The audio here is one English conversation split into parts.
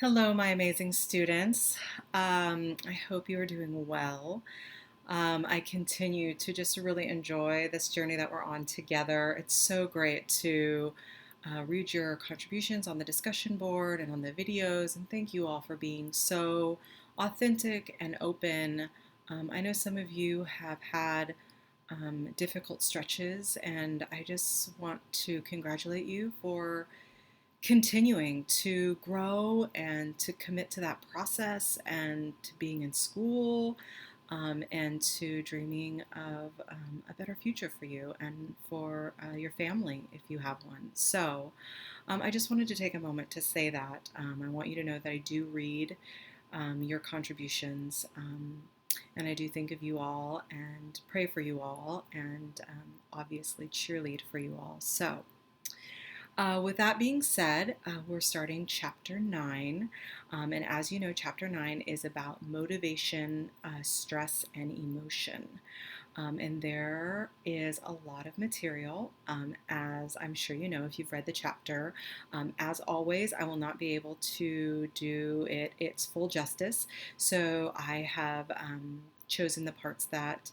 Hello, my amazing students. I hope you are doing well. I continue to just really enjoy this journey that we're on together. It's so great to read your contributions on the discussion board and on the videos, and thank you all for being so authentic and open. I know some of you have had difficult stretches, and I just want to congratulate you for continuing to grow and to commit to that process and to being in school and to dreaming of a better future for you and for your family if you have one. So I just wanted to take a moment to say that. I want you to know that I do read your contributions. And I do think of you all and pray for you all and obviously cheerlead for you all. So, with that being said, we're starting chapter 9. And as you know, chapter 9 is about motivation, stress, and emotion. And there is a lot of material, as I'm sure you know if you've read the chapter. As always, I will not be able to do it its full justice. So I have chosen the parts that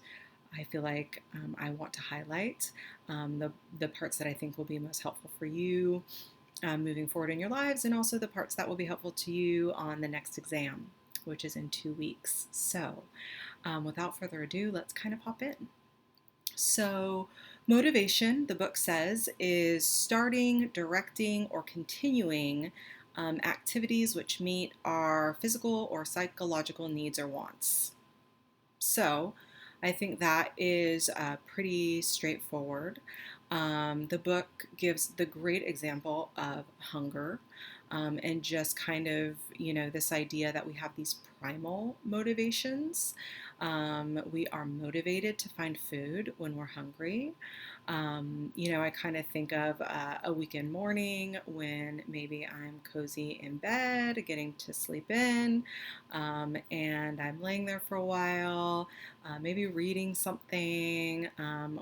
I feel like I want to highlight, the parts that I think will be most helpful for you moving forward in your lives, and also the parts that will be helpful to you on the next exam, which is in 2 weeks. So, without further ado, let's kind of hop in. So, motivation, the book says, is starting, directing, or continuing activities which meet our physical or psychological needs or wants. So, I think that is pretty straightforward. The book gives the great example of hunger and just kind of, this idea that we have these primal motivations. We are motivated to find food when we're hungry. I kind of think of a weekend morning when maybe I'm cozy in bed, getting to sleep in, and I'm laying there for a while, maybe reading something,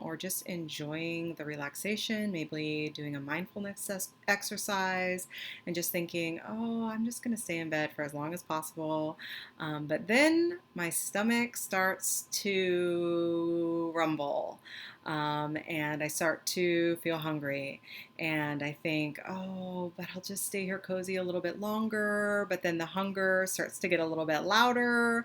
or just enjoying the relaxation, maybe doing a mindfulness exercise, and just thinking, oh, I'm just going to stay in bed for as long as possible. But then my stomach starts to rumble. And I start to feel hungry. And I think, oh, but I'll just stay here cozy a little bit longer. But then the hunger starts to get a little bit louder.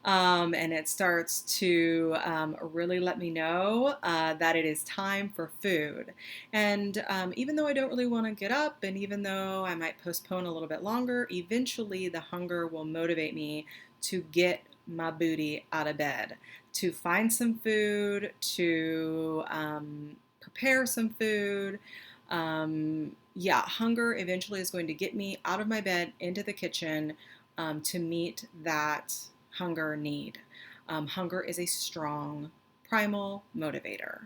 And it starts to really let me know that it is time for food. And even though I don't really want to get up, and even though I might postpone a little bit longer, eventually the hunger will motivate me to get my booty out of bed, to find some food, to prepare some food. Yeah, hunger eventually is going to get me out of my bed into the kitchen to meet that hunger need. Hunger is a strong primal motivator.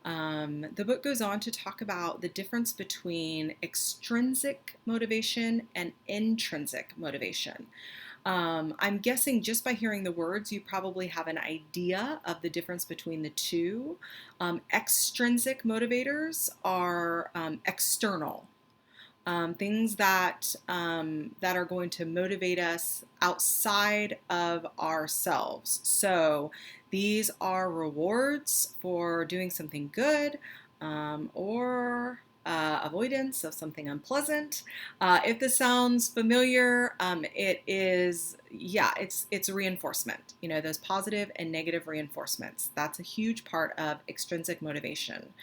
The book goes on to talk about the difference between extrinsic motivation and intrinsic motivation. I'm guessing just by hearing the words, you probably have an idea of the difference between the two. Extrinsic motivators are external. Things that are going to motivate us outside of ourselves. So these are rewards for doing something good, or avoidance of something unpleasant. If this sounds familiar, it is, yeah, it's reinforcement. Those positive and negative reinforcements. That's a huge part of extrinsic motivation.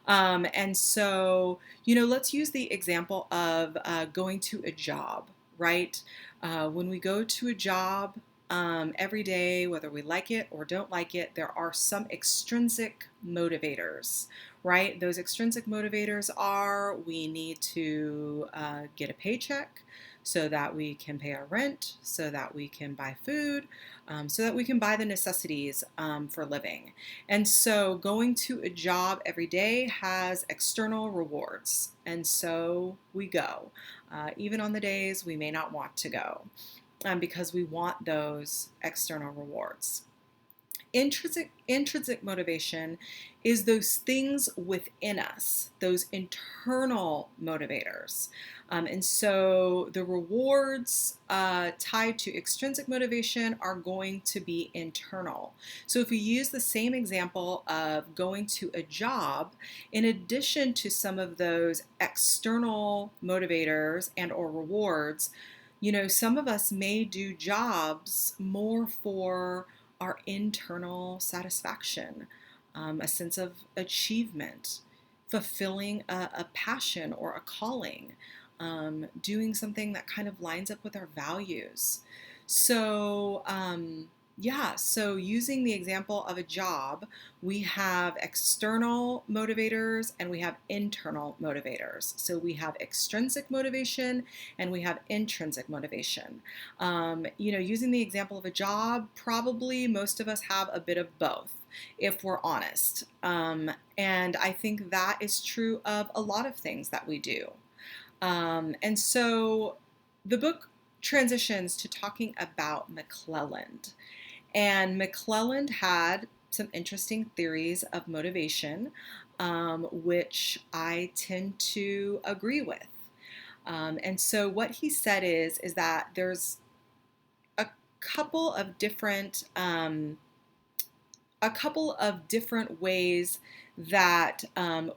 And so, let's use the example of going to a job, right? When we go to a job every day, whether we like it or don't like it, there are some extrinsic motivators, right? Those extrinsic motivators are we need to get a paycheck so that we can pay our rent, so that we can buy food, so that we can buy the necessities for living. And so going to a job every day has external rewards. And so we go, even on the days we may not want to go, because we want those external rewards. Intrinsic motivation is those things within us, those internal motivators. And so the rewards tied to extrinsic motivation are going to be internal. So if we use the same example of going to a job, in addition to some of those external motivators and or rewards, some of us may do jobs more for our internal satisfaction, a sense of achievement, fulfilling a passion or a calling, doing something that kind of lines up with our values. So, so using the example of a job, we have external motivators and we have internal motivators. So we have extrinsic motivation and we have intrinsic motivation. Using the example of a job, probably most of us have a bit of both, if we're honest. And I think that is true of a lot of things that we do. And so the book transitions to talking about McClelland. And McClelland had some interesting theories of motivation, which I tend to agree with. And so what he said is that there's a couple of different ways that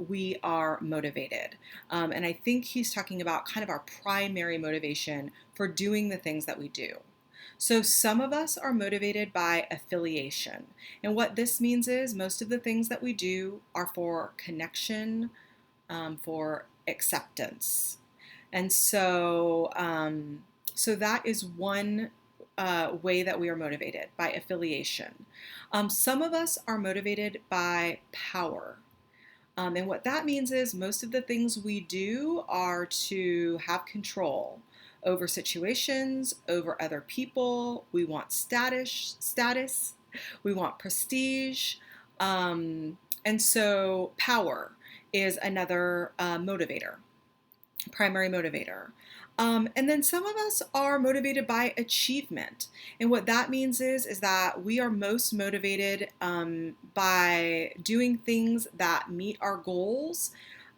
we are motivated. And I think he's talking about kind of our primary motivation for doing the things that we do. So some of us are motivated by affiliation. And what this means is most of the things that we do are for connection, for acceptance. And so that is one way that we are motivated, by affiliation. Some of us are motivated by power. And what that means is most of the things we do are to have control over situations, over other people. We want status, we want prestige. And so power is another primary motivator. And then some of us are motivated by achievement. And what that means is that we are most motivated by doing things that meet our goals,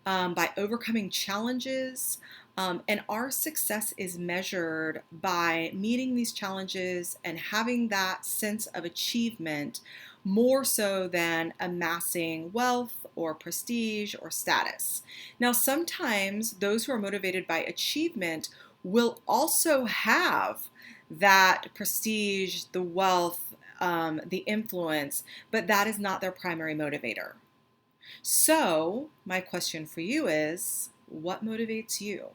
by overcoming challenges. And our success is measured by meeting these challenges and having that sense of achievement more so than amassing wealth or prestige or status. Now, sometimes those who are motivated by achievement will also have that prestige, the wealth, the influence, but that is not their primary motivator. So, my question for you is, what motivates you?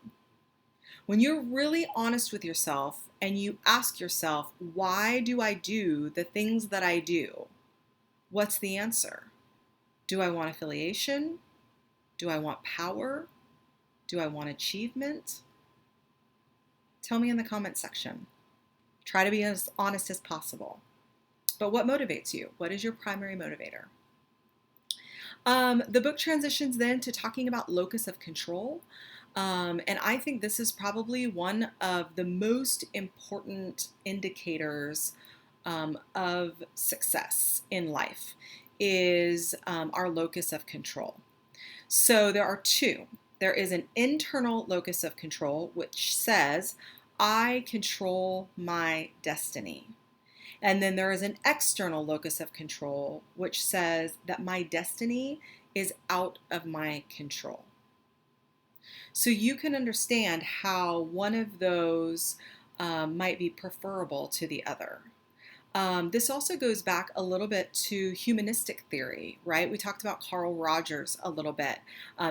When you're really honest with yourself and you ask yourself, why do I do the things that I do? What's the answer? Do I want affiliation? Do I want power? Do I want achievement? Tell me in the comments section. Try to be as honest as possible. But what motivates you? What is your primary motivator? The book transitions then to talking about locus of control. And I think this is probably one of the most important indicators of success in life is our locus of control. So there are two. There is an internal locus of control, which says, I control my destiny. And then there is an external locus of control, which says that my destiny is out of my control. So you can understand how one of those might be preferable to the other. This also goes back a little bit to humanistic theory, right? We talked about Carl Rogers a little bit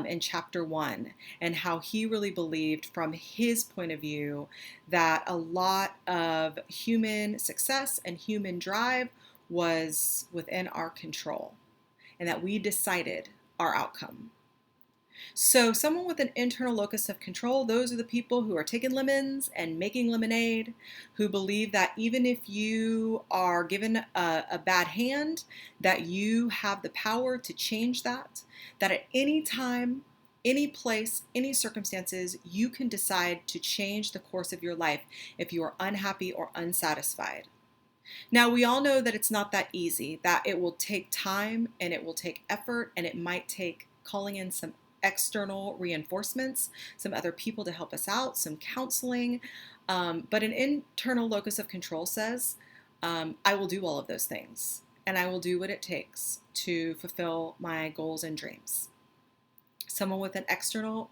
in chapter 1 and how he really believed from his point of view that a lot of human success and human drive was within our control and that we decided our outcome. So someone with an internal locus of control, those are the people who are taking lemons and making lemonade, who believe that even if you are given a bad hand, that you have the power to change that at any time, any place, any circumstances, you can decide to change the course of your life if you are unhappy or unsatisfied. Now, we all know that it's not that easy, that it will take time and it will take effort, and it might take calling in some external reinforcements, some other people to help us out, some counseling. But an internal locus of control says, I will do all of those things, and I will do what it takes to fulfill my goals and dreams. Someone with an external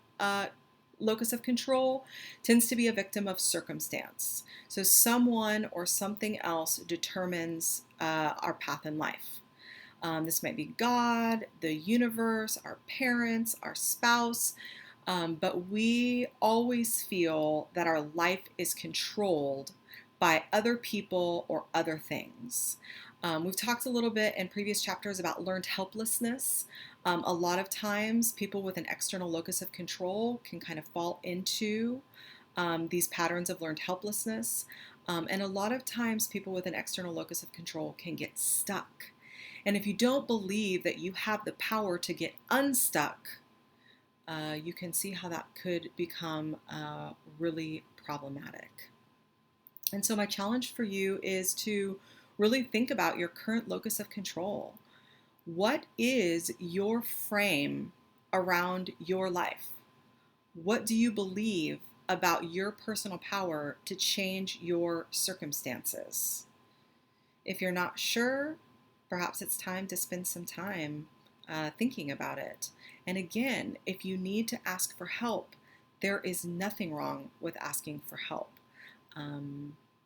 locus of control tends to be a victim of circumstance. So someone or something else determines our path in life. This might be God, the universe, our parents, our spouse, but we always feel that our life is controlled by other people or other things. We've talked a little bit in previous chapters about learned helplessness. A lot of times people with an external locus of control can kind of fall into these patterns of learned helplessness. And a lot of times people with an external locus of control can get stuck. And if you don't believe that you have the power to get unstuck, you can see how that could become really problematic. And so my challenge for you is to really think about your current locus of control. What is your frame around your life? What do you believe about your personal power to change your circumstances? If you're not sure, perhaps it's time to spend some time thinking about it. And again, if you need to ask for help, there is nothing wrong with asking for help.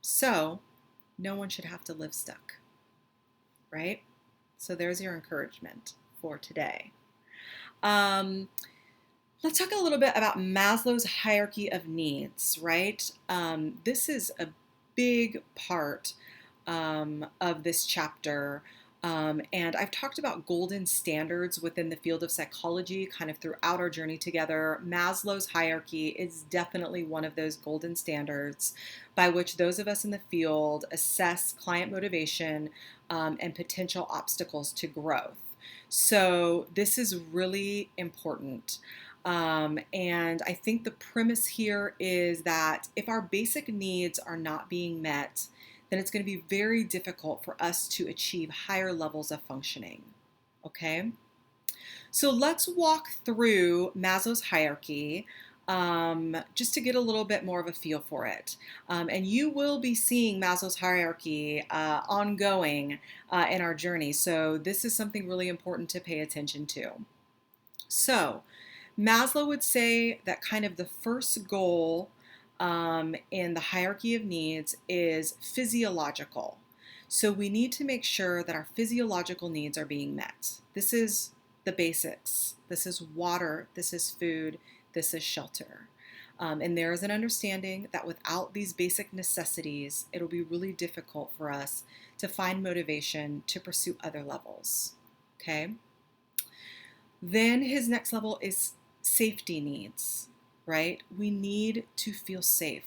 So no one should have to live stuck, right? So there's your encouragement for today. Let's talk a little bit about Maslow's hierarchy of needs, right? This is a big part of this chapter. And I've talked about golden standards within the field of psychology kind of throughout our journey together. Maslow's hierarchy is definitely one of those golden standards by which those of us in the field assess client motivation and potential obstacles to growth. So this is really important. And I think the premise here is that if our basic needs are not being met, then it's going to be very difficult for us to achieve higher levels of functioning. Okay? So let's walk through Maslow's hierarchy just to get a little bit more of a feel for it. And you will be seeing Maslow's hierarchy ongoing in our journey. So this is something really important to pay attention to. So Maslow would say that kind of the first goal in the hierarchy of needs is physiological. So we need to make sure that our physiological needs are being met. This is the basics. This is water, this is food, this is shelter. And there is an understanding that without these basic necessities, it'll be really difficult for us to find motivation to pursue other levels. Okay? Then his next level is safety needs. Right? We need to feel safe.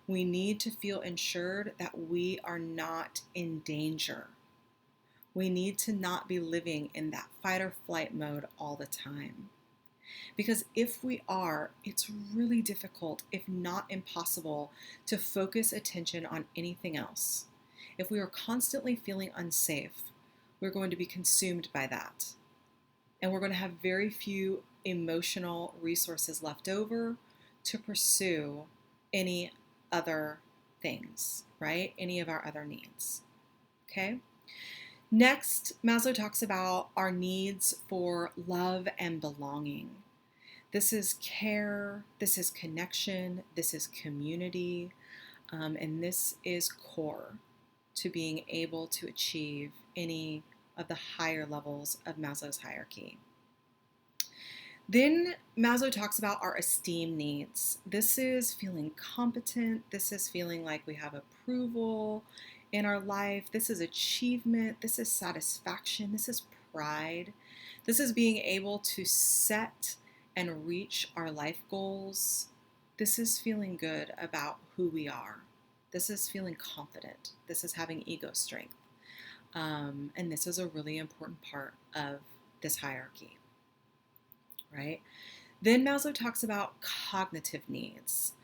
We need to feel ensured that we are not in danger. We need to not be living in that fight or flight mode all the time. Because if we are, it's really difficult, if not impossible, to focus attention on anything else. If we are constantly feeling unsafe, we're going to be consumed by that. And we're going to have very few emotional resources left over to pursue any other things, right? Any of our other needs. Okay? Next, Maslow talks about our needs for love and belonging. This is care, this is connection, this is community, and this is core to being able to achieve any of the higher levels of Maslow's hierarchy. Then Maslow talks about our esteem needs. This is feeling competent. This is feeling like we have approval in our life. This is achievement. This is satisfaction. This is pride. This is being able to set and reach our life goals. This is feeling good about who we are. This is feeling confident. This is having ego strength. And this is a really important part of this hierarchy. Right? Then Maslow talks about cognitive needs.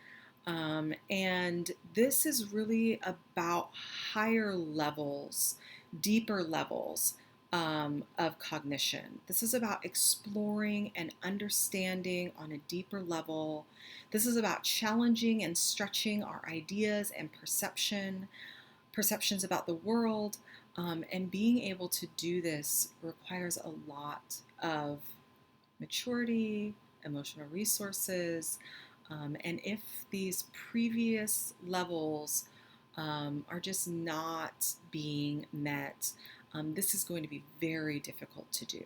And this is really about higher levels, deeper levels of cognition. This is about exploring and understanding on a deeper level. This is about challenging and stretching our ideas and perceptions about the world. And being able to do this requires a lot of maturity, emotional resources, and if these previous levels are just not being met, this is going to be very difficult to do.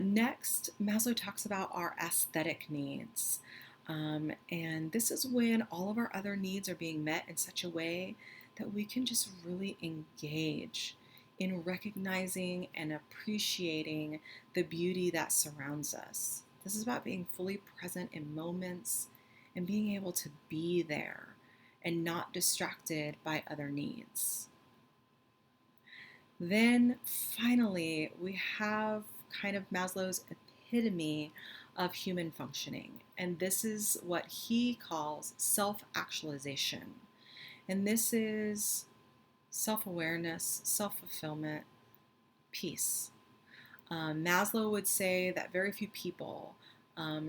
Next, Maslow talks about our aesthetic needs. And this is when all of our other needs are being met in such a way that we can just really engage in recognizing and appreciating the beauty that surrounds us. This is about being fully present in moments and being able to be there and not distracted by other needs. Then finally, we have kind of Maslow's epitome of human functioning, and this is what he calls self-actualization. And this is self-awareness, self-fulfillment, peace. Maslow would say that very few people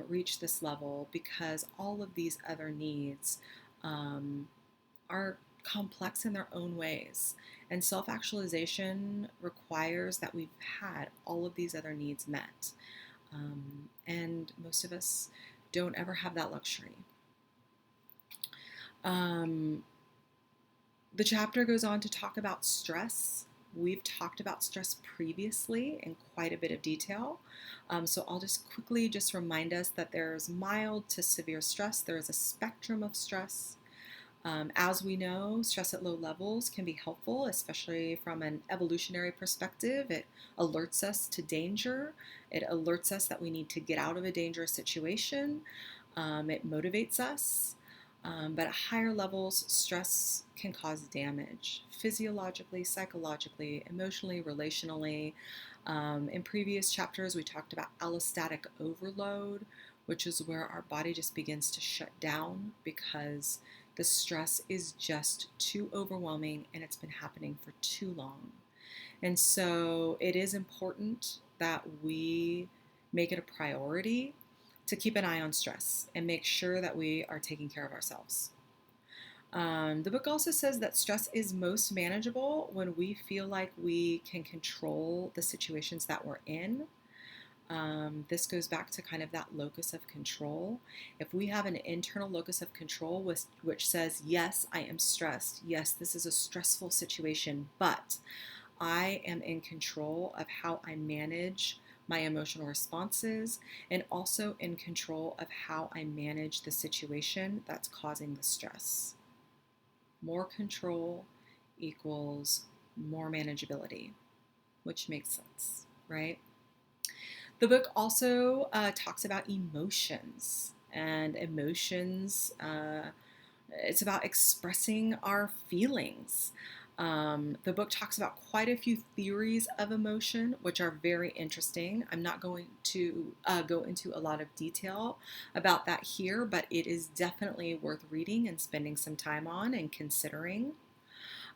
reach this level because all of these other needs are complex in their own ways. And self-actualization requires that we've had all of these other needs met. And most of us don't ever have that luxury. The chapter goes on to talk about stress. We've talked about stress previously in quite a bit of detail. So I'll just quickly remind us that there's mild to severe stress. There is a spectrum of stress. As we know, stress at low levels can be helpful, especially from an evolutionary perspective. It alerts us to danger. It alerts us that we need to get out of a dangerous situation. It motivates us. But at higher levels, stress can cause damage physiologically, psychologically, emotionally, relationally. In previous chapters, we talked about allostatic overload, which is where our body just begins to shut down because the stress is just too overwhelming and it's been happening for too long. And so it is important that we make it a priority to keep an eye on stress and make sure that we are taking care of ourselves. The book also says that stress is most manageable when we feel like we can control the situations that we're in. This goes back to kind of that locus of control. If we have an internal locus of control which says, yes, I am stressed. Yes, this is a stressful situation, but I am in control of how I manage my emotional responses and also in control of how I manage the situation that's causing the stress. More control equals more manageability, which makes sense, right? The book also talks about emotions, and emotions, it's about expressing our feelings. The book talks about quite a few theories of emotion, which are very interesting. I'm not going to go into a lot of detail about that here, but it is definitely worth reading and spending some time on and considering.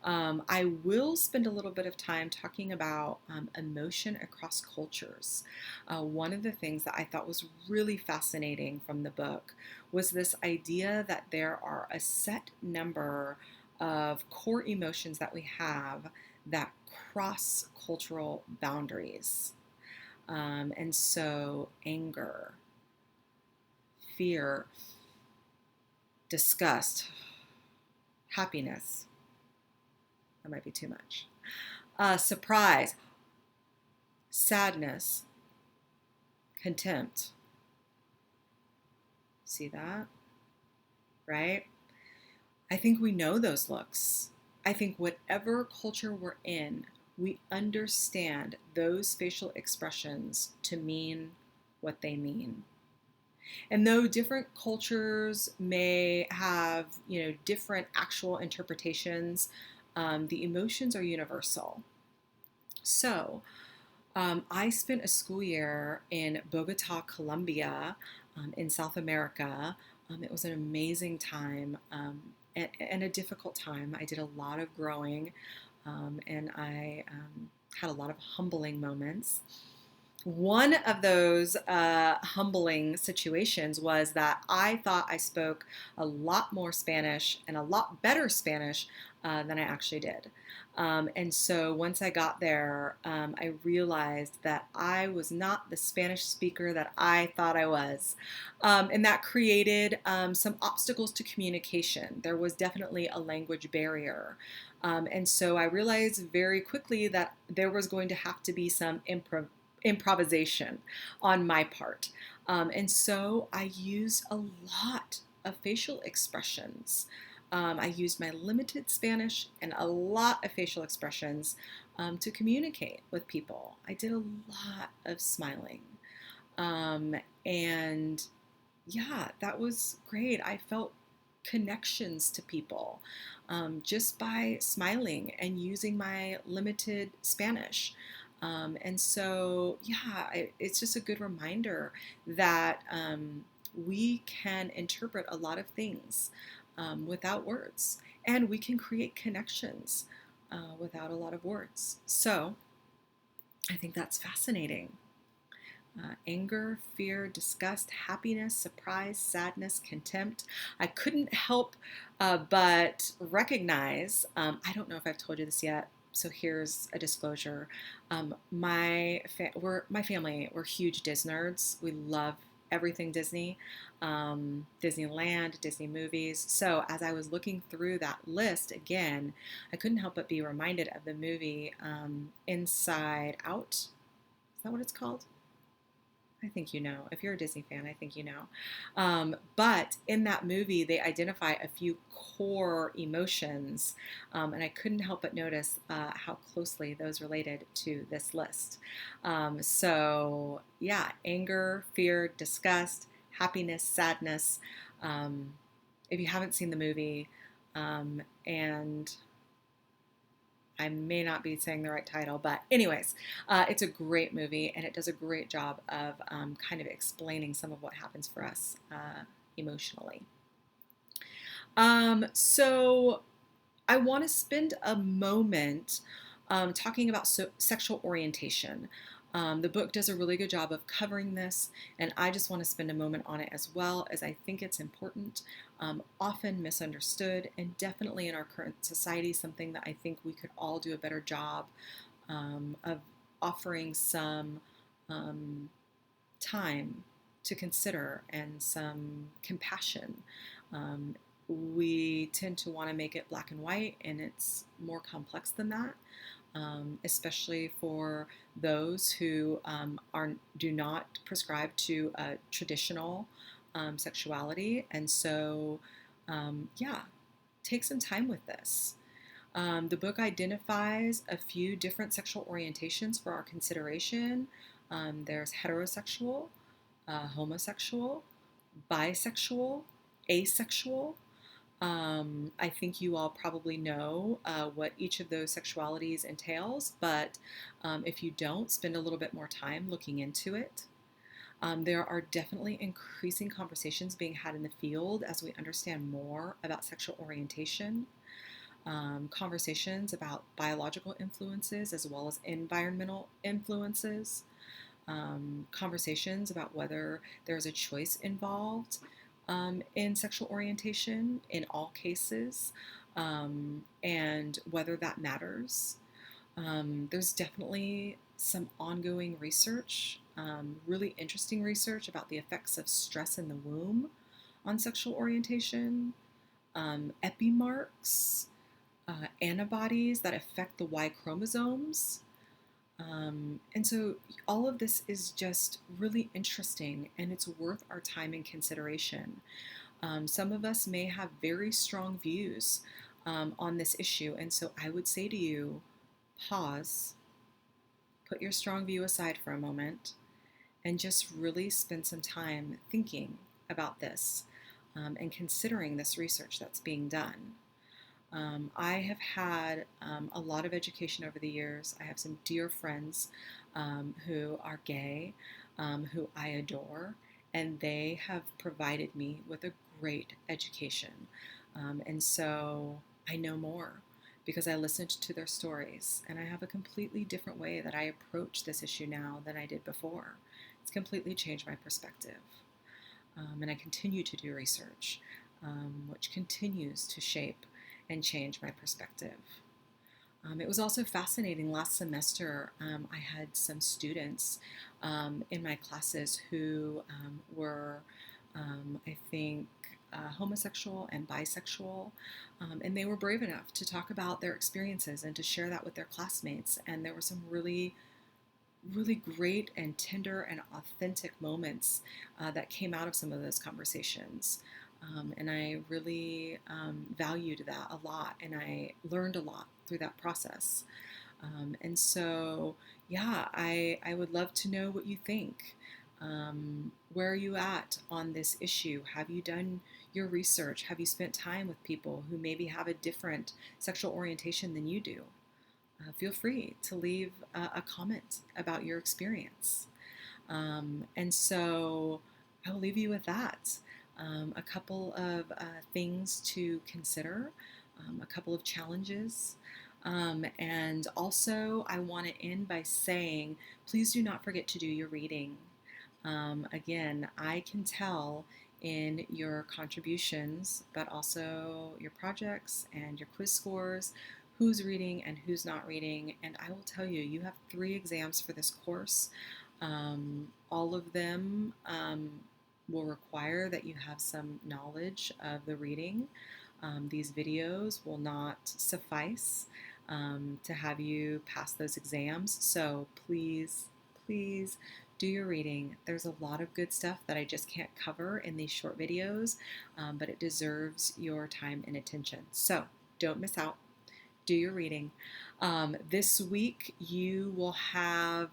I will spend a little bit of time talking about emotion across cultures. One of the things that I thought was really fascinating from the book was this idea that there are a set number of core emotions that we have that cross cultural boundaries. And so anger, fear, disgust, happiness, that might be too much. Surprise, sadness, contempt. See that? Right? I think we know those looks. I think whatever culture we're in, we understand those facial expressions to mean what they mean. And though different cultures may have, different actual interpretations, the emotions are universal. So, I spent a school year in Bogota, Colombia, in South America. It was an amazing time, and a difficult time. I did a lot of growing, and I had a lot of humbling moments. One of those humbling situations was that I thought I spoke a lot more Spanish and a lot better Spanish than I actually did. And so once I got there, I realized that I was not the Spanish speaker that I thought I was. And that created some obstacles to communication. There was definitely a language barrier. And so I realized very quickly that there was going to have to be some improvisation on my part. And so I used a lot of facial expressions. I used my limited Spanish and a lot of facial expressions to communicate with people. I did a lot of smiling. Um, and yeah, that was great. I felt connections to people just by smiling and using my limited Spanish. And so, yeah, it's just a good reminder that we can interpret a lot of things without words, and we can create connections without a lot of words. So, I think that's fascinating. Anger, fear, disgust, happiness, surprise, sadness, contempt. I couldn't help but recognize, I don't know if I've told you this yet, so here's a disclosure. My family, we're huge Disney nerds. We love everything Disney, Disneyland, Disney movies. So as I was looking through that list again, I couldn't help but be reminded of the movie Inside Out. Is that what it's called? I think you know. If you're a Disney fan, I think you know. But in that movie, they identify a few core emotions, and I couldn't help but notice how closely those related to this list. So, yeah, anger, fear, disgust, happiness, sadness. If you haven't seen the movie, and I may not be saying the right title, but anyways, it's a great movie, and it does a great job of kind of explaining some of what happens for us emotionally. So I want to spend a moment talking about sexual orientation. The book does a really good job of covering this, and I just want to spend a moment on it as well, as I think it's important, often misunderstood, and definitely in our current society, something that I think we could all do a better job of offering some time to consider and some compassion. We tend to want to make it black and white, and it's more complex than that. Especially for those who do not prescribe to a traditional sexuality. And so, yeah, take some time with this. The book identifies a few different sexual orientations for our consideration. There's heterosexual, homosexual, bisexual, asexual. I think you all probably know what each of those sexualities entails, but if you don't, spend a little bit more time looking into it. There are definitely increasing conversations being had in the field as we understand more about sexual orientation. Conversations about biological influences as well as environmental influences. Conversations about whether there's a choice involved in sexual orientation in all cases, and whether that matters. There's definitely some ongoing research, really interesting research about the effects of stress in the womb on sexual orientation, epimarks, antibodies that affect the Y chromosomes. And so all of this is just really interesting, and it's worth our time and consideration. Some of us may have very strong views on this issue, and so I would say to you, pause, put your strong view aside for a moment, and just really spend some time thinking about this and considering this research that's being done. I have had a lot of education over the years. I have some dear friends who are gay, who I adore, and they have provided me with a great education. And so I know more because I listened to their stories, and I have a completely different way that I approach this issue now than I did before. It's completely changed my perspective. And I continue to do research, which continues to shape and change my perspective. It was also fascinating. Last semester, I had some students in my classes who were, I think, homosexual and bisexual, and they were brave enough to talk about their experiences and to share that with their classmates. And there were some really, really great and tender and authentic moments that came out of some of those conversations. And I really valued that a lot, and I learned a lot through that process. And so, yeah, I would love to know what you think. Where are you at on this issue? Have you done your research? Have you spent time with people who maybe have a different sexual orientation than you do? Feel free to leave a comment about your experience. And so I will leave you with that. A couple of things to consider, a couple of challenges. And also, I want to end by saying, please do not forget to do your reading. Again, I can tell in your contributions, but also your projects and your quiz scores, who's reading and who's not reading. And I will tell you, you have 3 exams for this course. All of them will require that you have some knowledge of the reading. These videos will not suffice to have you pass those exams. So please, please do your reading. There's a lot of good stuff that I just can't cover in these short videos, but it deserves your time and attention. So don't miss out. Do your reading. This week you will have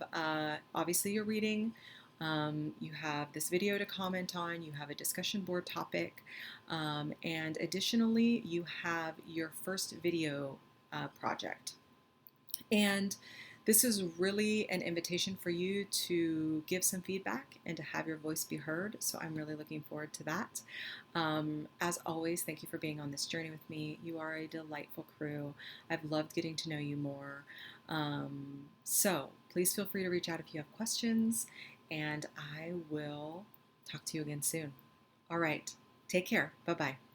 obviously your reading. You have this video to comment on, you have a discussion board topic, and additionally you have your first video project. And this is really an invitation for you to give some feedback and to have your voice be heard. So I'm really looking forward to that. As always, thank you for being on this journey with me. You are a delightful crew. I've loved getting to know you more. So please feel free to reach out if you have questions, and I will talk to you again soon. All right, take care. Bye-bye.